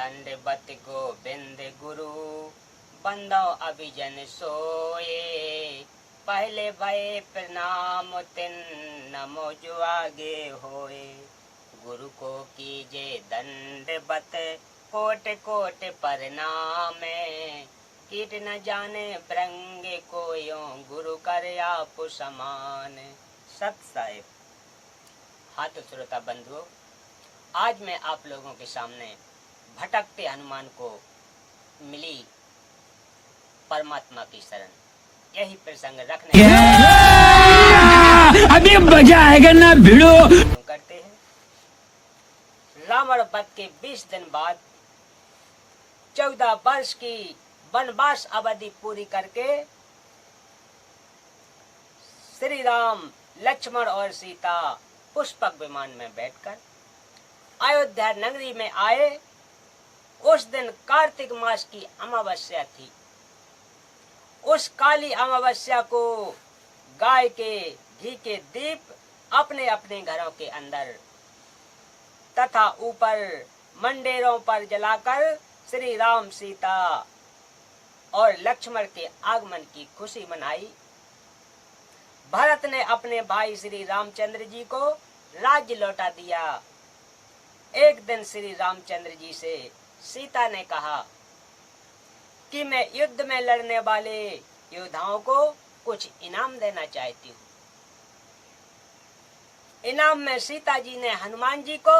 दंडवत गोविंद गुरु बंदो अभिजन सोए। पहले भय प्रणाम तिन नमो जो आगे होए। गुरु को कीजे दंडवत कोट कोट प्रणाम। कीट न जाने ब्रंग को यों गुरु कर आप समान। सत साहिब। हाथ श्रोता बंधुओं, आज मैं आप लोगों के सामने भटकते हनुमान को मिली परमात्मा की शरण, यही प्रसंग रखने अभी मजा आएगा ना भिड़ो करते हैं। रावण वध के 20 दिन बाद 14 वर्ष की वनवास अवधि पूरी करके श्री राम, लक्ष्मण और सीता पुष्पक विमान में बैठकर अयोध्या नगरी में आए। उस दिन कार्तिक मास की अमावस्या थी। उस काली अमावस्या को गाय के घी के दीप अपने अपने घरों के अंदर तथा ऊपर मंडेरों पर जलाकर श्री राम, सीता और लक्ष्मण के आगमन की खुशी मनाई। भरत ने अपने भाई श्री रामचंद्र जी को राज्य लौटा दिया। एक दिन श्री रामचंद्र जी से सीता ने कहा कि मैं युद्ध में लड़ने वाले योद्धाओं को कुछ इनाम देना चाहती हूँ। इनाम में सीता जी ने हनुमान जी को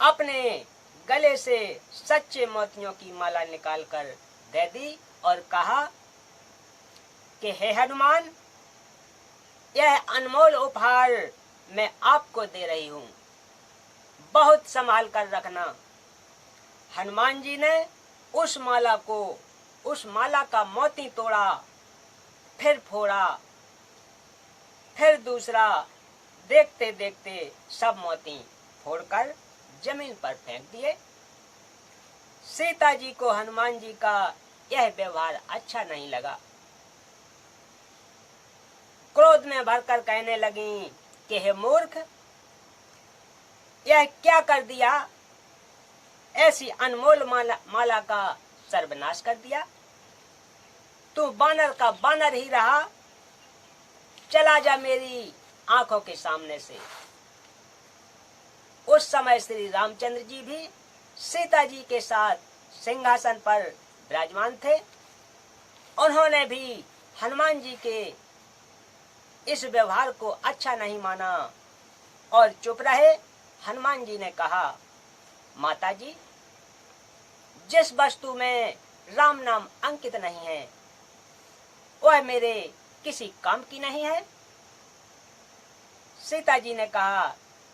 अपने गले से सच्चे मोतियों की माला निकालकर दे दी और कहा कि हे हनुमान, यह अनमोल उपहार मैं आपको दे रही हूँ, बहुत संभाल कर रखना। हनुमान जी ने उस माला का मोती तोड़ा, फिर फोड़ा, फिर दूसरा। देखते देखते सब मोती फोड़कर जमीन पर फेंक दिए। सीता जी को हनुमान जी का यह व्यवहार अच्छा नहीं लगा। क्रोध में भरकर कहने लगी कि हे मूर्ख, यह क्या कर दिया? ऐसी अनमोल माला का सर्वनाश कर दिया। तू बानर का बानर ही रहा, चला जा मेरी आंखों के सामने से। उस समय श्री रामचंद्र जी भी सीता जी के साथ सिंहासन पर विराजमान थे। उन्होंने भी हनुमान जी के इस व्यवहार को अच्छा नहीं माना और चुप रहे। हनुमान जी ने कहा, माता जी, जिस वस्तु में राम नाम अंकित नहीं है वह मेरे किसी काम की नहीं है। सीता जी ने कहा,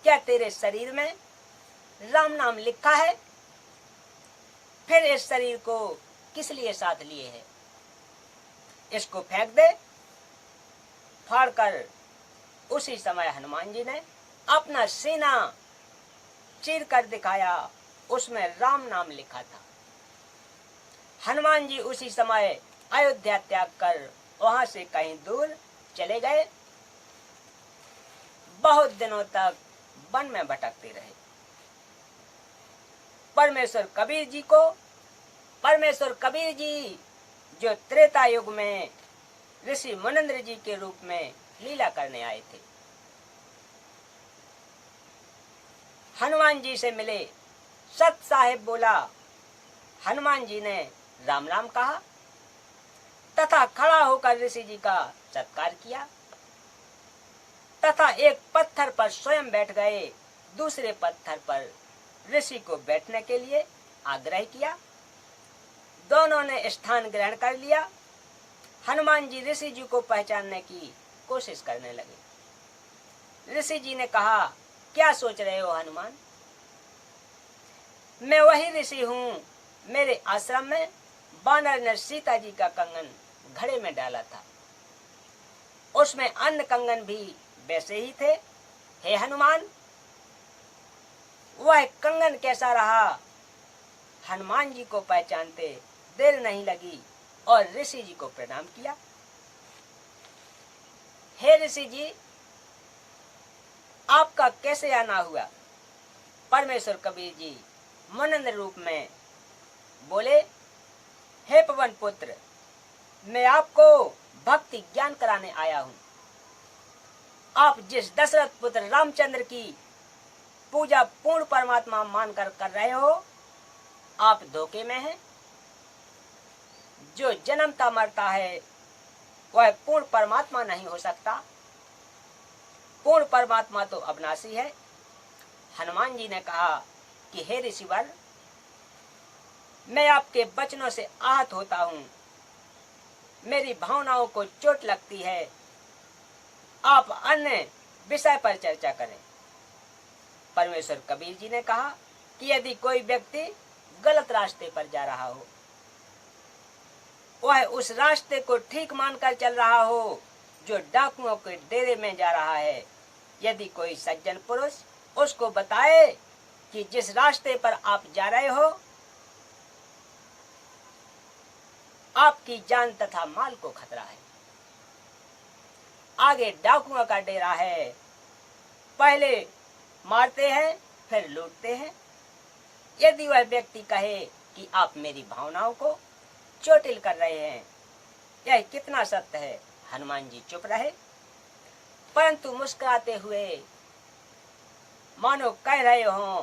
क्या तेरे शरीर में राम नाम लिखा है? फिर इस शरीर को किस लिए साथ लिए है? इसको फेंक दे। फाड़कर उसी समय हनुमान जी ने अपना सीना चीर कर दिखाया, उसमें राम नाम लिखा था। हनुमान जी उसी समय अयोध्या त्याग कर वहां से कहीं दूर चले गए। बहुत दिनों तक वन में भटकते रहे। परमेश्वर कबीर जी जो त्रेता युग में ऋषि मुनिंद्र जी के रूप में लीला करने आए थे, हनुमान जी से मिले। सत साहिब बोला। हनुमान जी ने राम राम कहा तथा खड़ा होकर ऋषि जी का सत्कार किया तथा एक पत्थर पर स्वयं बैठ गए। दूसरे पत्थर पर ऋषि को बैठने के लिए आग्रह किया। दोनों ने स्थान ग्रहण कर लिया। हनुमान जी ऋषि जी को पहचानने की कोशिश करने लगे। ऋषि जी ने कहा, क्या सोच रहे हो हनुमान? मैं वही ऋषि हूँ। मेरे आश्रम में बानर ने सीता जी का कंगन घड़े में डाला था, उसमें अन्य कंगन भी वैसे ही थे। हे हनुमान, वह कंगन कैसा रहा? हनुमान जी को पहचानते देर नहीं लगी और ऋषि जी को प्रणाम किया। हे ऋषि जी, आपका कैसे आना हुआ? परमेश्वर कबीर जी मुनिंद्र रूप में बोले, हे पवन पुत्र, मैं आपको भक्ति ज्ञान कराने आया हूं। आप जिस दशरथ पुत्र रामचंद्र की पूजा पूर्ण परमात्मा मानकर कर रहे हो, आप धोखे में हैं। जो जन्मता मरता है वह पूर्ण परमात्मा नहीं हो सकता। पूर्ण परमात्मा तो अविनाशी है। हनुमान जी ने कहा कि हे ऋषिवर, मैं आपके वचनों से आहत होता हूं, मेरी भावनाओं को चोट लगती है। आप अन्य विषय पर चर्चा करें। परमेश्वर कबीर जी ने कहा कि यदि कोई व्यक्ति गलत रास्ते पर जा रहा हो, वह उस रास्ते को ठीक मानकर चल रहा हो जो डाकुओं के डेरे में जा रहा है, यदि कोई सज्जन पुरुष उसको बताए कि जिस रास्ते पर आप जा रहे हो आपकी जान तथा माल को खतरा है, आगे डाकुओं का डेरा है, पहले मारते हैं फिर लूटते हैं, यदि वह व्यक्ति कहे कि आप मेरी भावनाओं को चोटिल कर रहे हैं, यह कितना सत्य है। हनुमान जी चुप रहे, परंतु मुस्कुराते हुए मानो कह रहे हो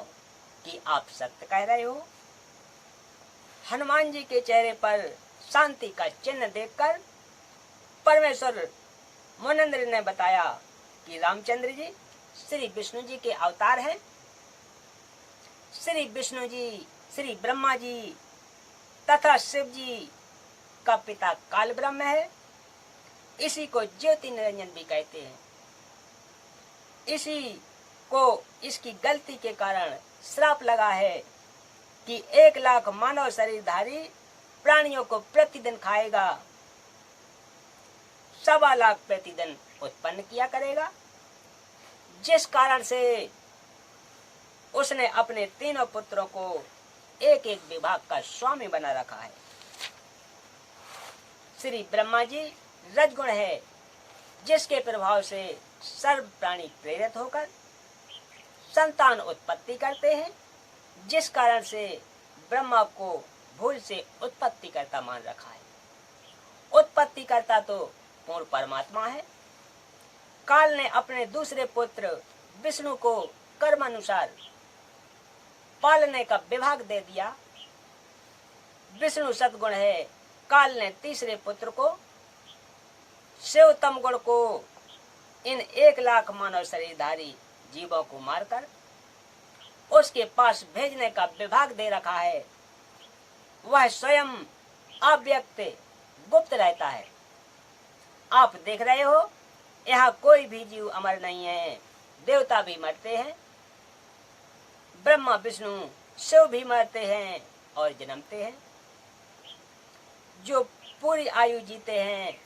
कि आप सत्य कह रहे हो। हनुमान जी के चेहरे पर शांति का चिन्ह देखकर परमेश्वर मुनिंद्र ने बताया कि रामचंद्र जी श्री विष्णु जी के अवतार हैं। श्री विष्णु जी श्री ब्रह्मा जी तथा शिव जी का पिता काल ब्रह्म है। इसी को ज्योति निरंजन भी कहते हैं। इसी को इसकी गलती के कारण श्राप लगा है कि 1 लाख मानव शरीरधारी प्राणियों को प्रतिदिन खाएगा, 1.25 लाख प्रतिदिन उत्पन्न किया करेगा, जिस कारण से उसने अपने तीनों पुत्रों को एक एक विभाग का स्वामी बना रखा है। श्री ब्रह्मा जी रजगुण है, जिसके प्रभाव से सर्व प्राणी प्रेरित होकर संतान उत्पत्ति करते हैं, जिस कारण से ब्रह्मा को भूल से उत्पत्ति करता मान रखा है। उत्पत्ति करता तो पूर्ण परमात्मा है। काल ने अपने दूसरे पुत्र विष्णु को कर्मानुसार पालने का विभाग दे दिया। विष्णु सद्गुण है, काल ने तीसरे पुत्र को शिवतम गुण को इन 1 लाख मानव शरीरधारी जीवों को मारकर उसके पास भेजने का विभाग दे रखा है। वह स्वयं अव्यक्त गुप्त रहता है। आप देख रहे हो, यहाँ कोई भी जीव अमर नहीं है, देवता भी मरते हैं, ब्रह्मा विष्णु शिव भी मरते हैं और जन्मते हैं। जो पूरी आयु जीते हैं,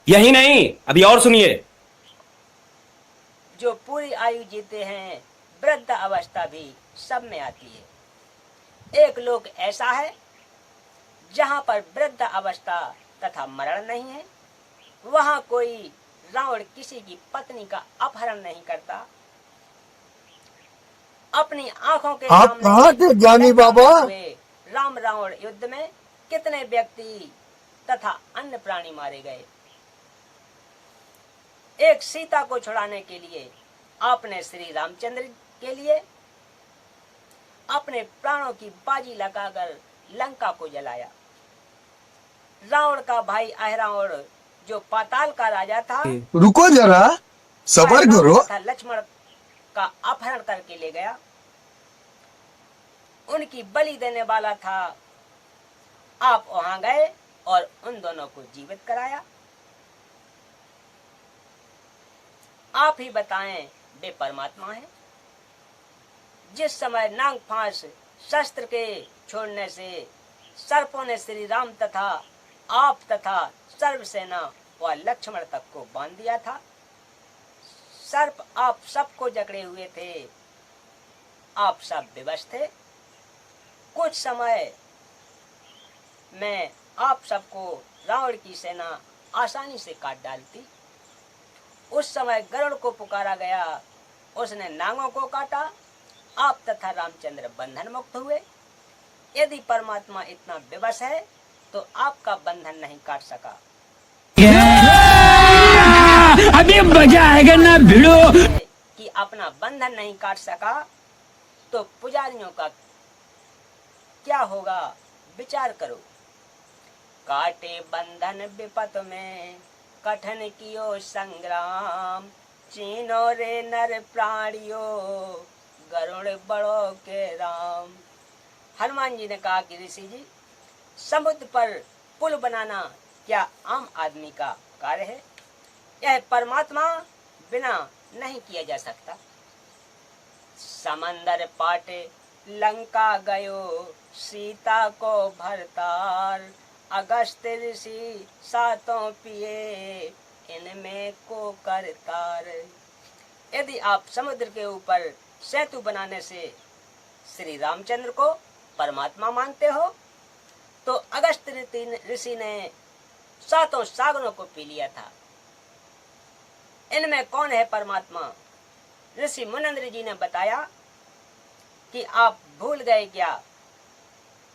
यही नहीं, अभी और सुनिए। जो पूरी आयु जीते हैं, वृद्ध अवस्था भी सब में आती है। एक लोक ऐसा है जहाँ पर वृद्ध अवस्था तथा मरण नहीं है। वहाँ कोई रावण किसी की पत्नी का अपहरण नहीं करता। अपनी आंखों के आप कहाँ के ज्ञानी बाबा? राम रावण युद्ध में कितने व्यक्ति तथा अन्य प्राणी मारे गए। एक सीता को छुड़ाने के लिए आपने श्री रामचंद्र के लिए अपने प्राणों की बाजी लगाकर लंका को जलाया। रावण का भाई अहिरावण जो पाताल का राजा था, रुको जरा, सबर करो। तथा लक्ष्मण का अपहरण करके ले गया, उनकी बलि देने वाला था। आप वहां गए और उन दोनों को जीवित कराया। आप ही बताएं, वे परमात्मा हैं। जिस समय नाग फांस शस्त्र के छोड़ने से सर्पों ने श्री राम तथा आप तथा सर्व सेना व लक्ष्मण तक को बांध दिया था। सर्प आप सबको जकड़े हुए थे, आप सब विवश थे। कुछ समय में आप सबको रावण की सेना आसानी से काट डालती। उस समय गरुड़ को पुकारा गया, उसने नागों को काटा। आप तथा रामचंद्र बंधन मुक्त हुए। यदि परमात्मा इतना विवश है तो आपका बंधन नहीं काट सका। अभी मजा आएगा ना भिड़ो। कि अपना बंधन नहीं काट सका तो पुजारियों का क्या होगा, विचार करो। काटे बंधन विपत में कठिन कियो संग्राम, चीनो रे नर प्राणियो गरुड़ बड़ो के राम। हनुमान जी ने कहा कि ऋषि जी, समुद्र पर पुल बनाना क्या आम आदमी का कार्य है? यह परमात्मा बिना नहीं किया जा सकता। समंदर पाटे लंका गयो सीता को भरतार, अगस्त ऋषि सातों पिए इनमें को करतार। यदि आप समुद्र के ऊपर सेतु बनाने से श्री रामचंद्र को परमात्मा मानते हो तो अगस्त ऋषि ने सातों सागरों को पी लिया था। इनमें कौन है परमात्मा? ऋषि मुनिंद्र जी ने बताया कि आप भूल गए क्या?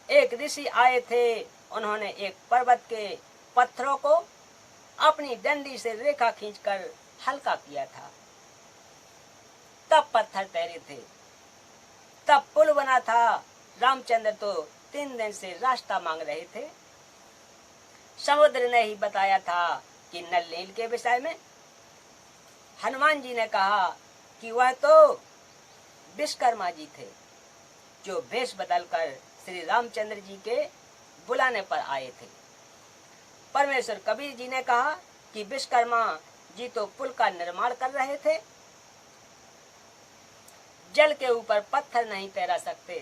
एक ऋषि आए थे, उन्होंने एक पर्वत के पत्थरों को अपनी डंडी से रेखा खींचकर हल्का किया था, तब पत्थर तैरे थे, तब पुल बना था। रामचंद्र तो 3 दिन से रास्ता मांग रहे थे। समुद्र ने ही बताया था कि नल नील के विषय में। हनुमान जी ने कहा कि वह तो विश्वकर्मा जी थे जो भेष बदलकर श्री रामचंद्र जी के बुलाने पर आए थे। परमेश्वर कबीर जी ने कहा कि विश्वकर्मा जी तो पुल का निर्माण कर रहे थे, जल के ऊपर पत्थर नहीं तैरा सकते।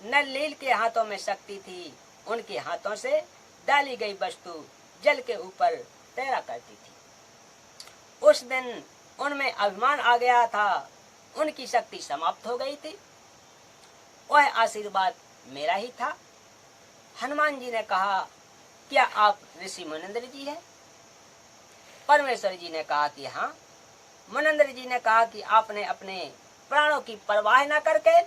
नल नील के हाथों में शक्ति थी, उनके हाथों से डाली गई वस्तु जल के ऊपर तैरा करती थी। उस दिन उनमें अभिमान आ गया था, उनकी शक्ति समाप्त हो गई थी। वह आशीर्वाद मेरा ही था। हनुमान जी ने कहा, क्या आप ऋषि मुनिंद्र जी हैं? परमेश्वर जी ने कहा कि हाँ। मुनिंद्र जी ने कहा कि आपने अपने प्राणों की परवाह न करके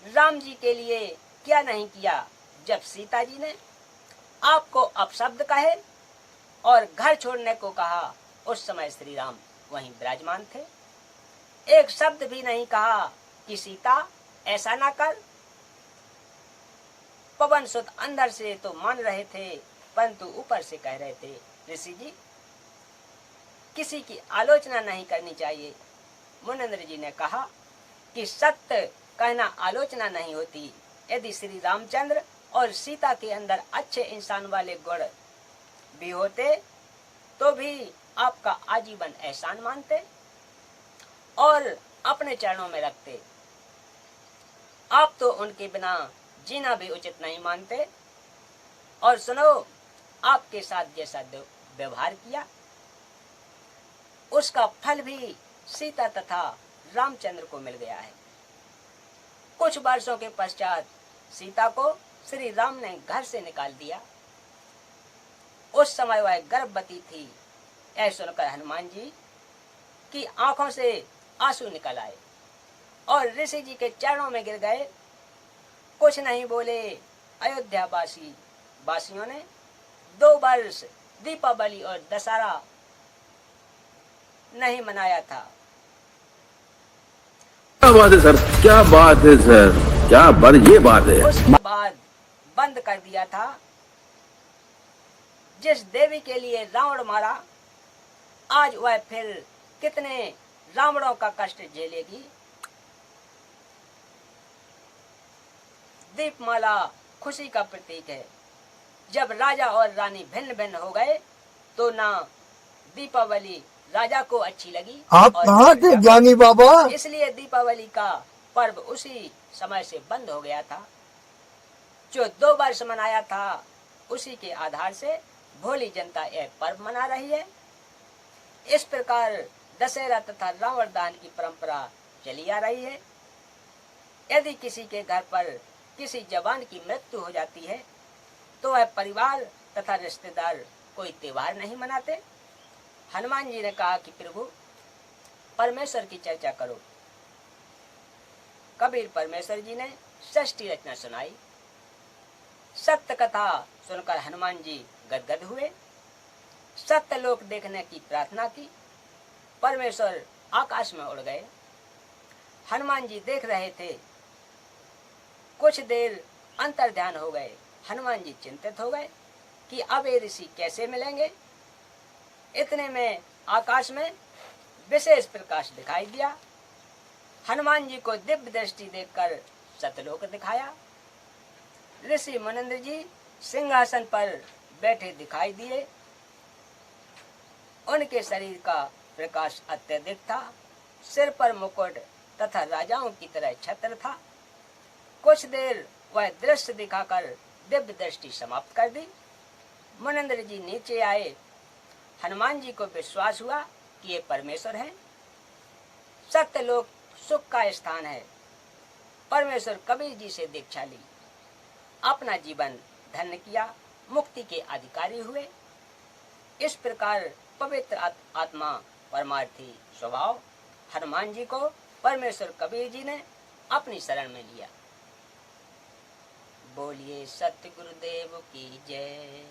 राम जी के लिए क्या नहीं किया? जब सीता जी ने आपको अपशब्द कहे और घर छोड़ने को कहा, उस समय श्री राम वहीं विराजमान थे। एक शब्द भी नहीं कहा कि सीता ऐसा ना कर। पवन सुत अंदर से तो मान रहे थे, परंतु ऊपर से कह रहे थे, ऋषि जी किसी की आलोचना नहीं करनी चाहिए। मुनिंद्र जी ने कहा कि सत्य कहना आलोचना नहीं होती। यदि श्री रामचंद्र और सीता के अंदर अच्छे इंसान वाले गुण भी होते तो भी आपका आजीवन एहसान मानते और अपने चरणों में रखते। आप तो उनके बिना जीना भी उचित नहीं मानते। और सुनो, आपके साथ जैसा व्यवहार किया उसका फल भी सीता तथा रामचंद्र को मिल गया है। कुछ वर्षों के पश्चात सीता को श्री राम ने घर से निकाल दिया। उस समय वह गर्भवती थी। यह सुनकर हनुमान जी की आंखों से आंसू निकल आए और ऋषि जी के चरणों में गिर गए। कुछ नहीं बोले। अयोध्या वासियों ने 2 वर्ष दीपावली और दशहरा नहीं मनाया था। क्या बात है सर, क्या बात है सर, क्या बात, ये बात है। उसके बाद बंद कर दिया था। जिस देवी के लिए रावण मारा, आज वह फिर कितने रावणों का कष्ट झेलेगी। दीपमाला खुशी का प्रतीक है। जब राजा और रानी भिन्न भिन्न हो गए तो ना दीपावली राजा को अच्छी लगी। आप कहाँ के ज्ञानी बाबा? इसलिए दीपावली का पर्व उसी समय से बंद हो गया था। जो 2 वर्ष मनाया था उसी के आधार से भोली जनता यह पर्व मना रही है। इस प्रकार दशहरा तथा रावण दहन की परंपरा चली आ रही है। यदि किसी के घर पर किसी जवान की मृत्यु हो जाती है तो वह परिवार तथा रिश्तेदार कोई त्योहार नहीं मनाते। हनुमान जी ने कहा कि प्रभु परमेश्वर की चर्चा करो। कबीर परमेश्वर जी ने षष्ठी रचना सुनाई। सत्य कथा सुनकर हनुमान जी गदगद हुए, सत्य लोक देखने की प्रार्थना की। परमेश्वर आकाश में उड़ गए। हनुमान जी देख रहे थे। कुछ देर अंतर ध्यान हो गए। हनुमान जी चिंतित हो गए कि अब ये ऋषि कैसे मिलेंगे। इतने में आकाश में विशेष प्रकाश दिखाई दिया। हनुमान जी को दिव्य दृष्टि देखकर सतलोक दिखाया। ऋषि मुनिंद्र जी सिंहासन पर बैठे दिखाई दिए। उनके शरीर का प्रकाश अत्यधिक था। सिर पर मुकुट तथा राजाओं की तरह छत्र था। कुछ देर वह दृश्य दिखाकर दिव्य दृष्टि समाप्त कर दी। मुनिंद्र जी नीचे आए। हनुमान जी को विश्वास हुआ कि ये परमेश्वर हैं। सत्यलोक सुख का स्थान है। परमेश्वर कबीर जी से दीक्षा ली, अपना जीवन धन्य किया, मुक्ति के अधिकारी हुए। इस प्रकार पवित्र आत्मा परमार्थी स्वभाव हनुमान जी को परमेश्वर कबीर जी ने अपनी शरण में लिया। बोलिए सत्य गुरुदेव की जय।